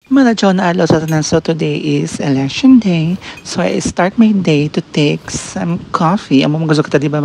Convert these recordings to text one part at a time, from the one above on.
Manadyo na adlaw sa tanan. So today is election day. So I start my day to take some coffee. Amo mga kita di ba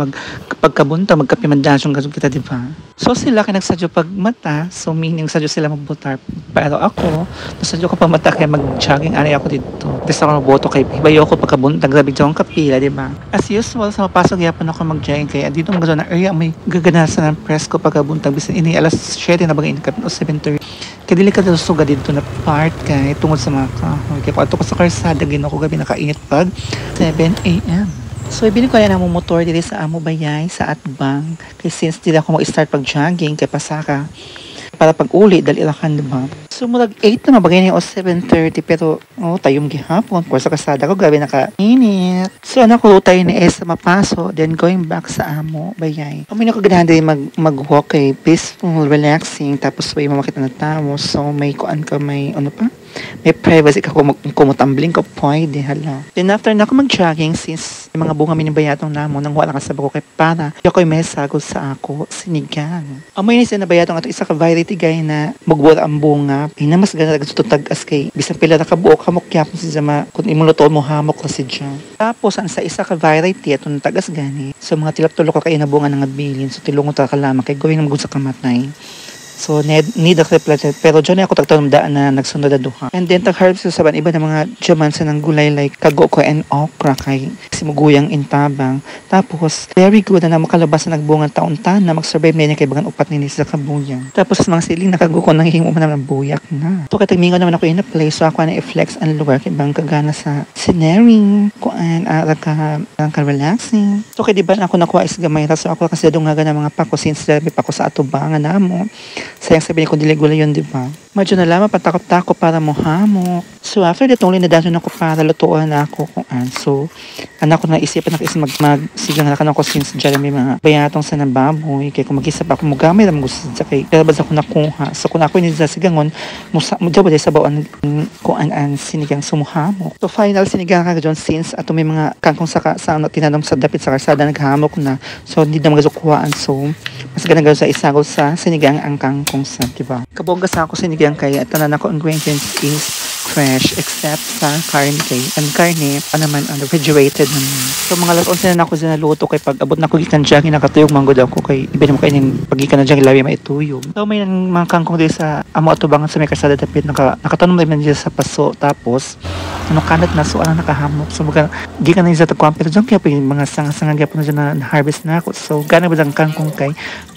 pagkabunta magkape man dasyong gazog kita di ba. So sila kay nagsadyo pag mata. So meaning sadyo sila magbotar. Pero ako nasadyo ko pag mata kay mag-jogging ani ako dito. Tapos ako magboto kay hibayo ko pagkabunta grabe jong kapila di ba. As usual sa mapasok yapon ako mag-jogging kaya dito mga na area may gaganasan ng press ko pagkabunta bisan ini alas 7 na bagay inkat o 7:30. Kadili ka daw suga dito na part kay tungod sa mga kahoy. Kaya pag ko sa karsada, gino ko gabi nakainit pag 7 a.m. So, ibili ko na ng motor dito sa Amo Bayay, sa Atbang. Kaya since dito ako mag-start pag-jogging, kay Pasaka, para pag-uli, dali ilakan, diba? So, mulag 8 na mabagay niya o 7:30, pero, tayong gihapon. Por sa kasada ko, gabi nakainit. So, anak ko, tayo na sa mapaso, then going back sa Amo Bayay. Kami na ko ganahan din mag-walk kay peaceful, relaxing, tapos may mamakita na tao. So, may kuan ka, may may privacy ka kung kumutambling ko, pwede, hala. Then after na ako mag-jogging, since yung mga bunga minibayatong namo, nang wala kasabag ko kay para, yung ako'y may sagol sa ako, sinigang. Amoy na siya na bayatong ato isa ka variety guy na magbura ang bunga. Ay na mas ganda tututag as kay, bisang pila na kabuok, hamok yapon si Zama, kung imulutoon mo hamok na si John. Tapos, ang sa isa ka variety, ato na tagas gani. So, mga tilap-tulok ka kayo na bunga ng abilin, so tilungo ta ka lamang, kay gawin na magod sa kamatay. So, need a replanted. Pero dyan ako tagtanong daan na nagsunod na duha. And then, tag-herbs sa saban, iba na mga jamansa ng gulay like kagoko and okra kay simuguyang intabang. Tapos, very good na makalabas na nagbungan taon-taon na mag-survive na niya kay bagan upat ni sa kabuyang. Tapos, mga siling na kagoko nang hihimo man ng buyak na. So, katagmingo naman ako in a place. So, ako na i-flex and lure kay bang kagana sa scenery. Kuan, ka relaxing. So, kay di ba ako nakuha is gamay. So, ako kasi dungaga ng mga pako since may pako sa atubangan na mo. Sayang sabihin ko diligula yun, di ba? Medyo na lamang patakot-takot para mo hamok. So, after that, only nadason ako para lutuan na ako kung so, anak ko naisipan na kasi magsigang na ako since dyan may mga bayatong sa nababoy. Kaya kung mag-isa pa ako mugamay na gusto sa kay kalabas ako nakuha. So, kung ako hindi sa sigangon, mudya ba sa bawaan kung an sinigang sumuhamok. So, final sinigang ka dyan since ato may mga kangkong sa tinanong sa dapit sa karsada naghamok na. So, hindi na magazukuhaan. So, mas ganang sa isagol sa sinigang ang kangkong sa, diba? Kabongga sa ako sinigang kaya tanan ako ingredients is fresh except sa karne kay ang karne naman refrigerated naman. So mga alas 11 na ako sinaluto kay pag abot na ko gikan jogging nakatuyog manggod ako kay iba mo kay ning pagikan na jogging labi maituyog. So may mga kangkong din sa amo atubangan sa may kalsada dapit nakatanom naman diyan sa paso tapos kanat na so nakahamok so mga gikan na sa tagkuan pero diyan kaya mga sanga-sanga gyapon na harvest na ako. So gana ba ang kangkong kay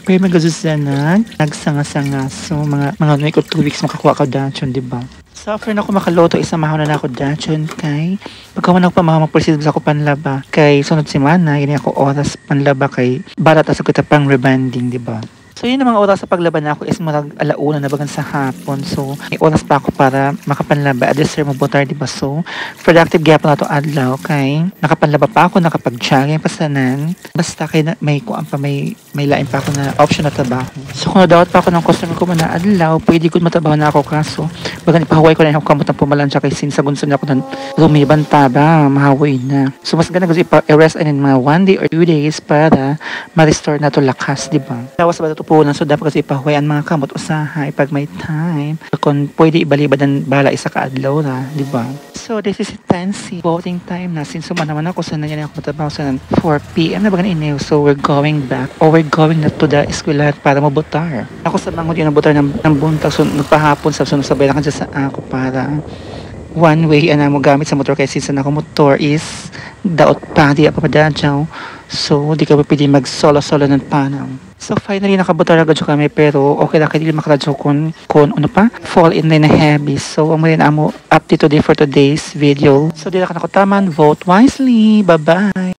pero magazusa na nagsanga-sanga so mga 2 weeks makakuha ka dachon, di ba? So after na ako makaloto, isamahan na ako dachon kay pagkaman ako pamamapulisid sa ako panlaba kay sunod semana, yun ako oras panlaba kay barat asa kita pang rebanding, di ba? So yun ang mga oras sa paglaban na ako is marag alauna na bagan sa hapon. So may oras pa ako para makapanlaba. Adesir mo botar, diba? So productive gyapon na ito adlaw kay nakapanlaba pa ako, nakapag-jogging pasanan. Basta kay may kuan pa may lain pa ako na option na trabaho. So kung nadawat pa ako ng customer ko man na adlaw, pwede ko matabaho na ako kaso bagan ipahuway ko na ako kamot ng pumalansya kay sin sa gunson ako ng rumibanta ba, mahawoy na. So mas ganda gusto i-rest in mga 1 day or 2 days para ma-restore na to lakas, diba? Tawas ba ito po na so dapat kasi ipahuwayan mga kamot usahay pag may time. Kung pwede ibalibad ang bala isa ka adlaw na, di ba? So this is intense voting time na since naman ako sa nangyari ako matabaw sa 4 p.m. na bagan iniw. So we're going back or we're going na to the eskwelahan para mabutar. Ako sa bangod yun nabutar ng buntag so nagpahapon sa sunod sabay lang sa ako para one way mo gamit sa motor kasi since ako motor is daot pa di pa padadyaw. So, di ka pa pwede mag-solo-solo ng panaw. So, finally, nakabutar agad kami pero okay lang kayo makaradyo kung fall in line na heavy. So, amo rin update today for today's video. So, di na ka nakutaman. Vote wisely. Bye-bye.